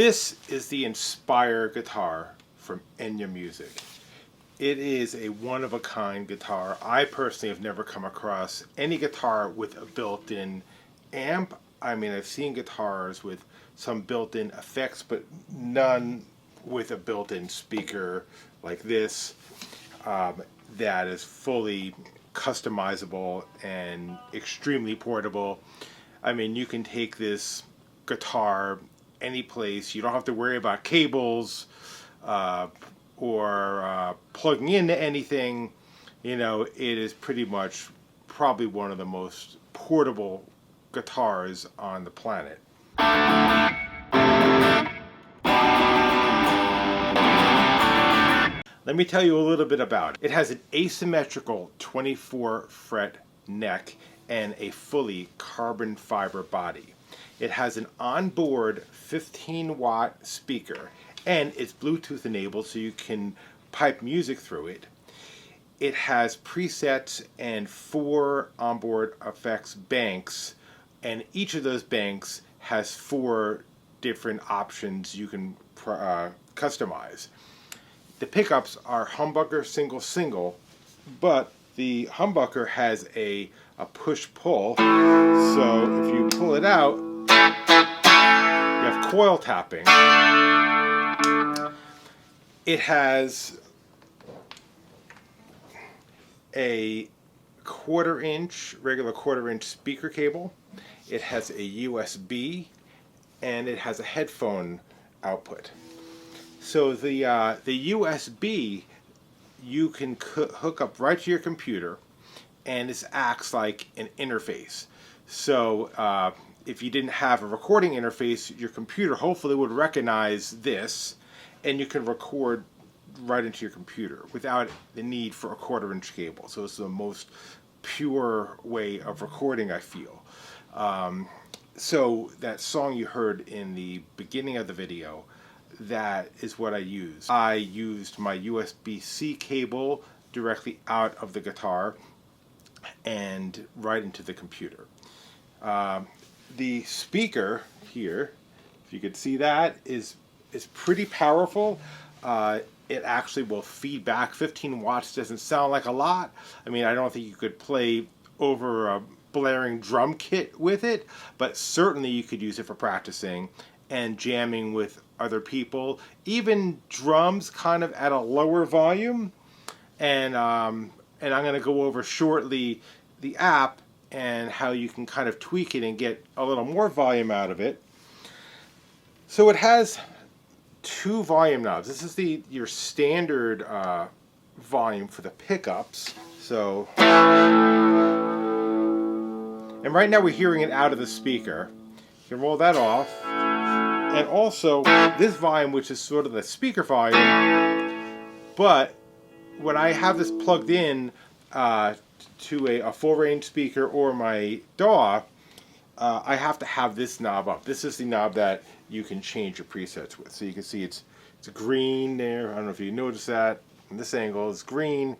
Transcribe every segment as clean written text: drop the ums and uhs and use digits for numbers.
This is the Inspire guitar from Enya Music. It is a one-of-a-kind guitar. I personally have never come across any guitar with a built-in amp. I mean, I've seen guitars with some built-in effects, but none with a built-in speaker like this that is fully customizable and extremely portable. I mean, you can take this guitar any place. You don't have to worry about cables or plugging into anything. You know, it is pretty much probably one of the most portable guitars on the planet. Let me tell you a little bit about it. It has an asymmetrical 24 fret neck and a fully carbon fiber body. It has an onboard 15 watt speaker and it's Bluetooth enabled, so you can pipe music through it. It has presets and 4 onboard effects banks, and each of those banks has 4 different options you can customize. The pickups are humbucker single, but the humbucker has a push-pull, so if you pull it out, you have coil tapping. It has a regular quarter inch speaker cable. It has a USB, and it has a headphone output. So the USB you can hook up right to your computer, and this acts like an interface. So if you didn't have a recording interface, your computer hopefully would recognize this, and you can record right into your computer without the need for a quarter inch cable. So it's the most pure way of recording, I feel. So that song you heard in the beginning of the video, that is what I used. I used my USB-C cable directly out of the guitar and right into the computer. The speaker here, if you could see that, is pretty powerful. It actually will feed back. 15 watts doesn't sound like a lot. I mean, I don't think you could play over a blaring drum kit with it, but certainly you could use it for practicing and jamming with other people. Even drums kind of at a lower volume. And I'm going to go over shortly the app and how you can kind of tweak it and get a little more volume out of it. So it has 2 volume knobs. This is your standard volume for the pickups. So, and right now we're hearing it out of the speaker. You can roll that off. And also this volume, which is sort of the speaker volume, but when I have this plugged in to a full range speaker or my DAW, I have to have this knob up. This is the knob that you can change your presets with. So you can see it's green there. I don't know if you notice that. From this angle, it's green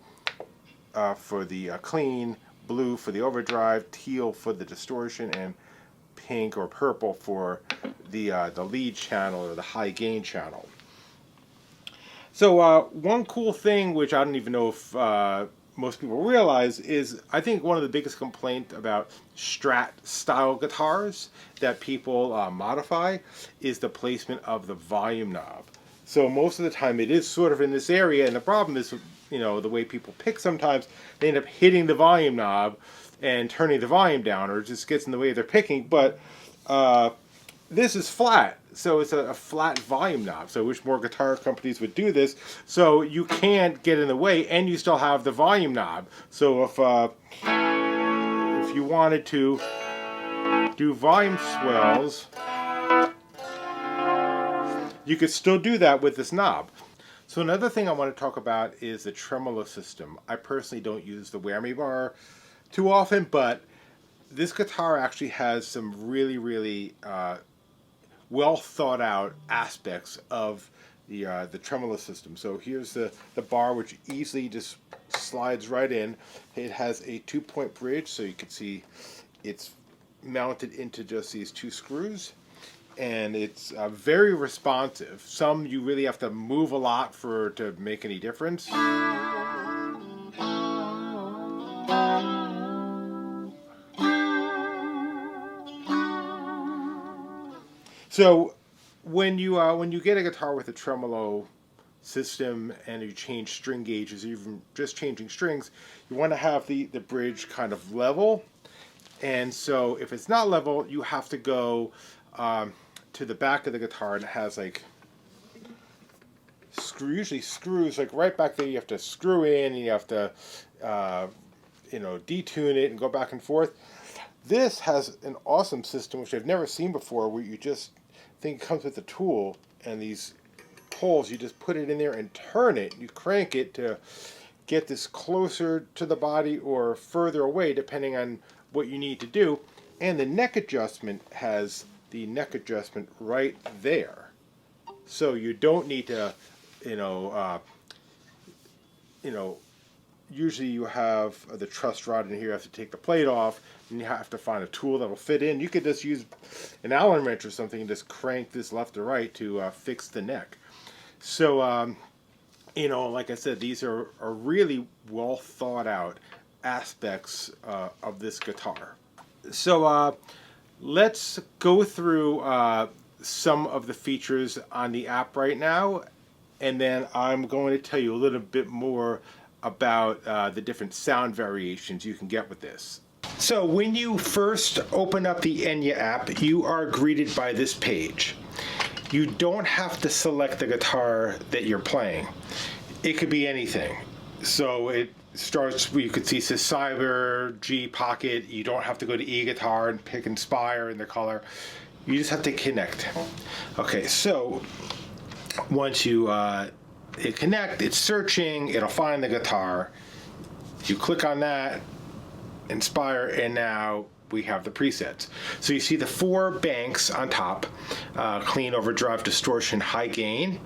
for the clean, blue for the overdrive, teal for the distortion, and pink or purple for the lead channel or the high gain channel. So one cool thing, which I don't even know if most people realize, is I think one of the biggest complaints about Strat style guitars that people modify is the placement of the volume knob. So most of the time it is sort of in this area, and the problem is, you know, the way people pick, sometimes they end up hitting the volume knob and turning the volume down, or it just gets in the way of their picking. But this is flat, so it's a flat volume knob. So I wish more guitar companies would do this, so you can't get in the way and you still have the volume knob. So if you wanted to do volume swells, you could still do that with this knob. So another thing I want to talk about is the tremolo system. I personally don't use the whammy bar too often, but this guitar actually has some really well thought out aspects of the tremolo system. So here's the bar, which easily just slides right in. It has a 2-point bridge, so you can see it's mounted into just these 2 screws. and it's very responsive. Some you really have to move a lot to make any difference. So when you get a guitar with a tremolo system and you change string gauges, or even just changing strings, you want to have the bridge kind of level. And so if it's not level, you have to go to the back of the guitar, and it has like usually screws like right back there. You have to screw in, and you have to detune it and go back and forth. This has an awesome system which I've never seen before, where you just think it comes with a tool, and these holes, you just put it in there and turn it. You crank it to get this closer to the body or further away, depending on what you need to do. And the neck adjustment has the neck adjustment right there, so you don't need to usually you have the truss rod in here. You have to take the plate off, and you have to find a tool that'll fit in. You could just use an Allen wrench or something and just crank this left or right to fix the neck. So like I said, these are really well thought out aspects of this guitar. So let's go through some of the features on the app right now, and then I'm going to tell you a little bit more about the different sound variations you can get with this. So when you first open up the Enya app, you are greeted by this page. You don't have to select the guitar that you're playing. It could be anything. So it starts where you could see says Cyber, G Pocket. You don't have to go to E guitar and pick Inspire and the color. You just have to connect. Okay, so once you hit connect, it's searching, it'll find the guitar. You click on that, Inspire, and now we have the presets. So you see the 4 banks on top, clean, overdrive, distortion, high gain,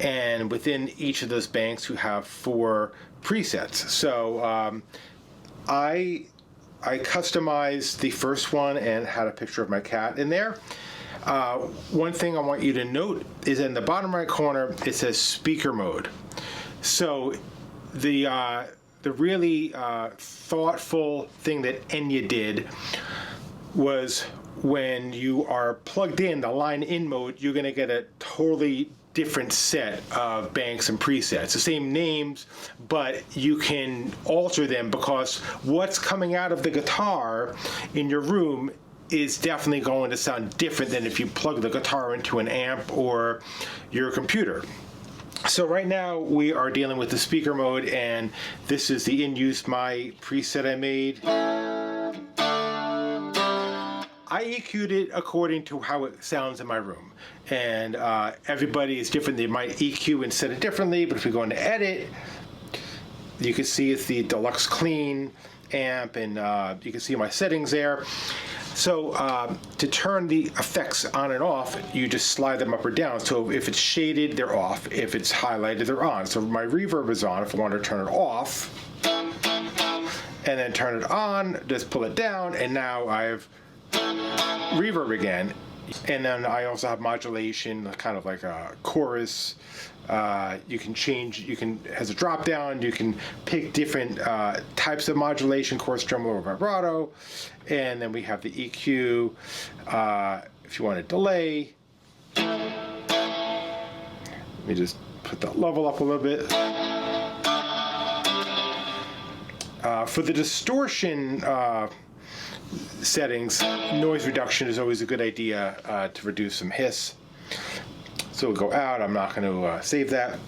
and within each of those banks you have 4 presets. So I customized the first one and had a picture of my cat in there. One thing I want you to note is in the bottom right corner it says speaker mode. So the really thoughtful thing that Enya did was when you are plugged in the line in mode, you're going to get a totally different set of banks and presets. The same names, but you can alter them because what's coming out of the guitar in your room is definitely going to sound different than if you plug the guitar into an amp or your computer. So right now we are dealing with the speaker mode, and this is the in use my preset I made. I EQ'd it according to how it sounds in my room, and everybody is different. They might EQ and set it differently, but if we go into edit, you can see it's the deluxe clean amp, and you can see my settings there. So to turn the effects on and off, you just slide them up or down. So if it's shaded, they're off. If it's highlighted, they're on. So my reverb is on. If I want to turn it off and then turn it on, just pull it down, and now I have reverb again. And then I also have modulation, kind of like a chorus. You can change, has a drop down, you can pick different types of modulation, chorus, tremolo, or vibrato. And then we have the EQ, if you want to delay. Let me just put that level up a little bit. For the distortion settings, noise reduction is always a good idea to reduce some hiss. So we'll go out. I'm not going to save that.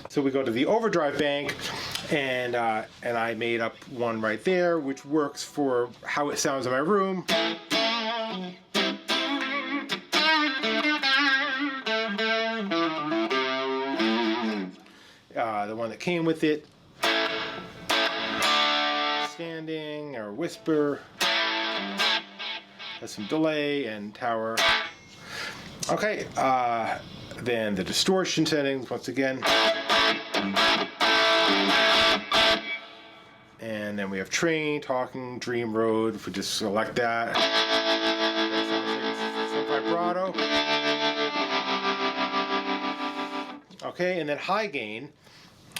So we go to the overdrive bank, and I made up one right there, which works for how it sounds in my room. The one that came with it, standing or whisper, has some delay and tower. Okay, then the distortion settings once again. And then we have train, talking, dream, road. If we just select that, some vibrato. Okay, and then high gain.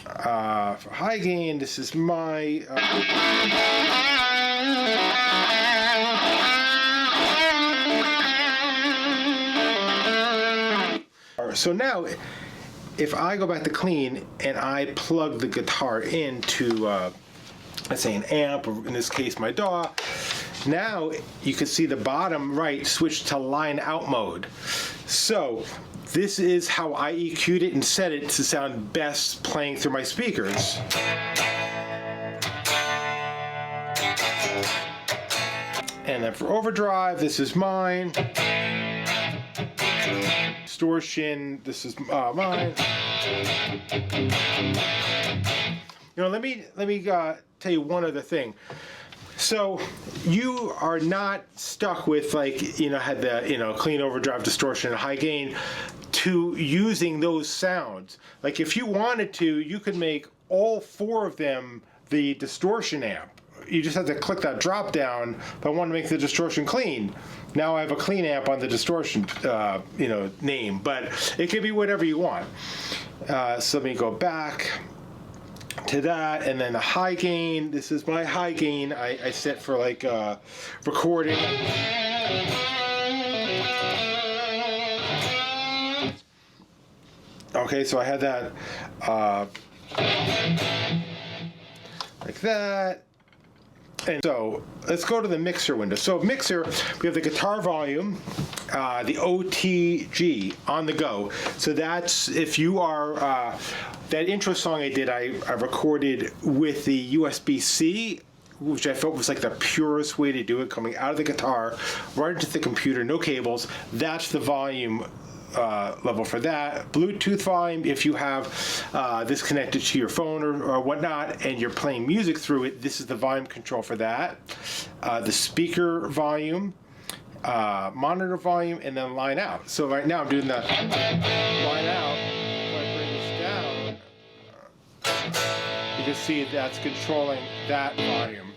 For high gain, this is my... So now, if I go back to clean and I plug the guitar into, let's say, an amp, or in this case, my DAW, now you can see the bottom right switch to line out mode. So this is how I EQ'd it and set it to sound best playing through my speakers. And then for overdrive, this is mine. Distortion, this is mine. You know, let me tell you one other thing. So you are not stuck with, like, you know, had the, you know, clean, overdrive, distortion, and high gain to using those sounds. Like if you wanted to, you could make all 4 of them the distortion amp. You just have to click that drop down. If I want to make the distortion clean, now I have a clean amp on the distortion, you know, name. But it could be whatever you want. So let me go back to that, and then the high gain. This is my high gain. I set for like recording. Okay, so I had that like that. And so let's go to the mixer window. So mixer, we have the guitar volume, the OTG on the go. So that's if you are, that intro song I did, I recorded with the USB-C, which I felt was like the purest way to do it, coming out of the guitar, right into the computer, no cables. That's the volume level for that. Bluetooth volume, if you have this connected to your phone or whatnot and you're playing music through it, this is the volume control for that. The speaker volume, monitor volume, and then line out. So right now I'm doing the line out. If I bring this down, you can see that's controlling that volume.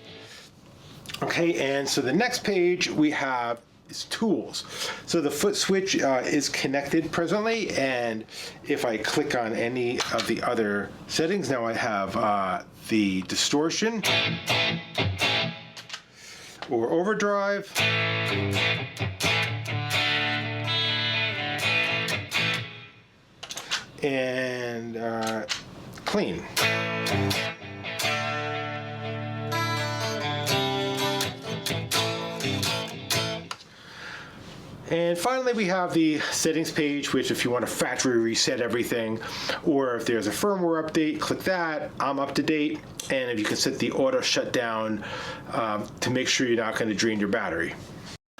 Okay, and so the next page we have is tools. So the foot switch is connected presently, and if I click on any of the other settings, now I have the distortion or overdrive, and clean. And finally, we have the settings page, which if you want to factory reset everything, or if there's a firmware update, click that. I'm up to date. And if you can set the auto shutdown to make sure you're not going to drain your battery.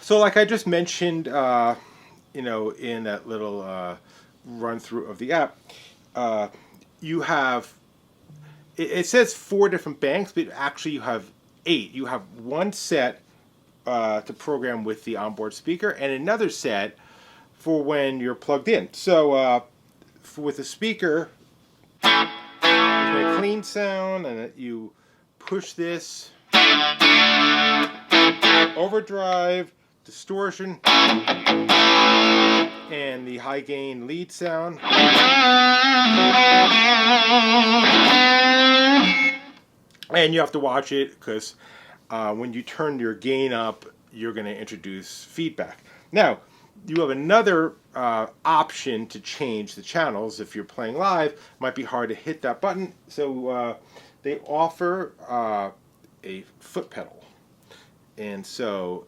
So like I just mentioned, you know, in that little run through of the app, you have, it says 4 different banks, but actually you have 8. You have one set to program with the onboard speaker, and another set for when you're plugged in. So with the speaker, there's a clean sound, and you push this, overdrive, distortion, and the high gain lead sound. And you have to watch it because when you turn your gain up, you're going to introduce feedback. Now, you have another option to change the channels. If you're playing live, it might be hard to hit that button. So they offer a foot pedal. And so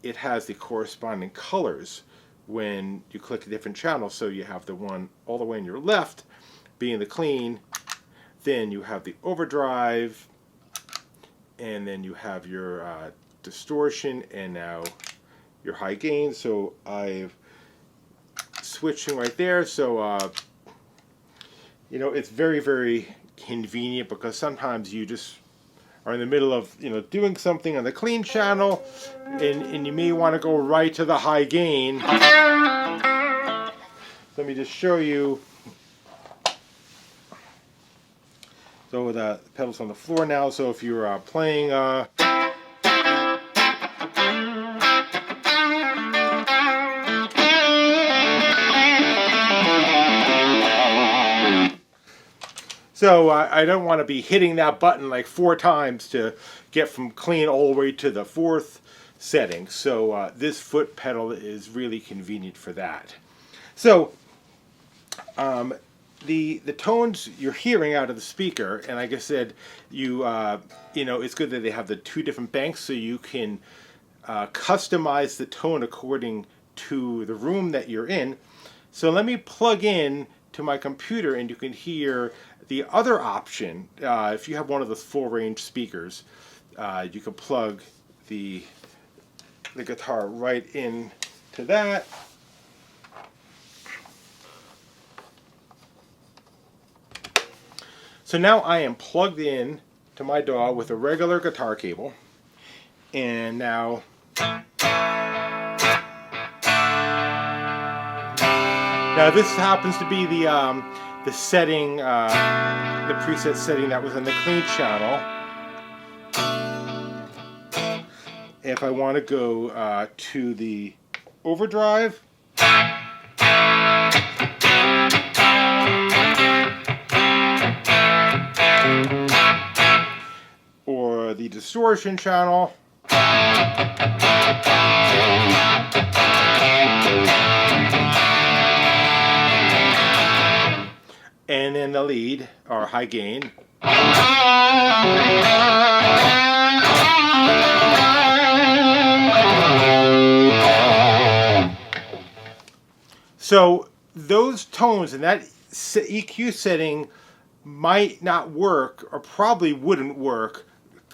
it has the corresponding colors when you click a different channel. So you have the one all the way on your left being the clean. Then you have the overdrive. And then you have your distortion, and now your high gain. So I'm switching right there. So you know, it's very, very convenient because sometimes you just are in the middle of, you know, doing something on the clean channel, and you may want to go right to the high gain. Let me just show you. So the pedal's on the floor now, so if you're playing So I don't want to be hitting that button like 4 times to get from clean all the way to the 4th setting. So this foot pedal is really convenient for that. So the tones you're hearing out of the speaker, and like I said, you know, it's good that they have the 2 different banks, so you can customize the tone according to the room that you're in. So let me plug in to my computer, and you can hear the other option. If you have one of those full range speakers, you can plug the guitar right in to that. So now I am plugged in to my DAW with a regular guitar cable, and now this happens to be the setting, the preset setting that was in the clean channel. If I want to go to the overdrive, or the distortion channel, and then the lead, or high gain. So those tones and that EQ setting might not work, or probably wouldn't work,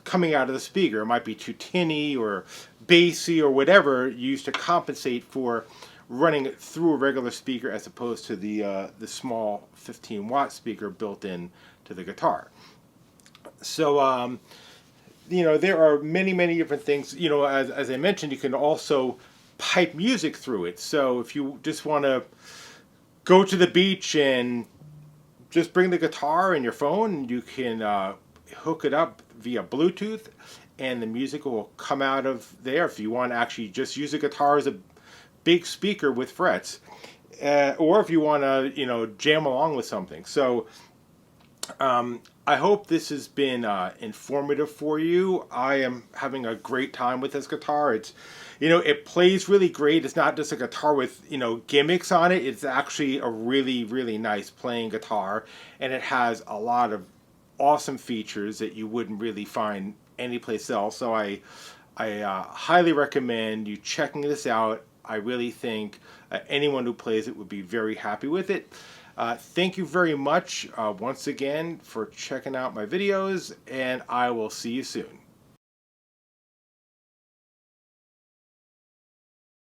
coming out of the speaker. It might be too tinny or bassy or whatever used to compensate for running it through a regular speaker, as opposed to the small 15-watt speaker built in to the guitar. So you know, there are many different things. You know, as I mentioned, you can also pipe music through it. So if you just want to go to the beach and just bring the guitar and your phone, you can hook it up via Bluetooth, and the music will come out of there. If you want to actually just use the guitar as a big speaker with frets, or if you want to, you know, jam along with something. So I hope this has been informative for you. I am having a great time with this guitar. It's, you know, it plays really great. It's not just a guitar with, you know, gimmicks on it. It's actually a really nice playing guitar, and it has a lot of awesome features that you wouldn't really find anyplace else. So I highly recommend you checking this out. I really think anyone who plays it would be very happy with it. Thank you very much once again for checking out my videos, and I will see you soon.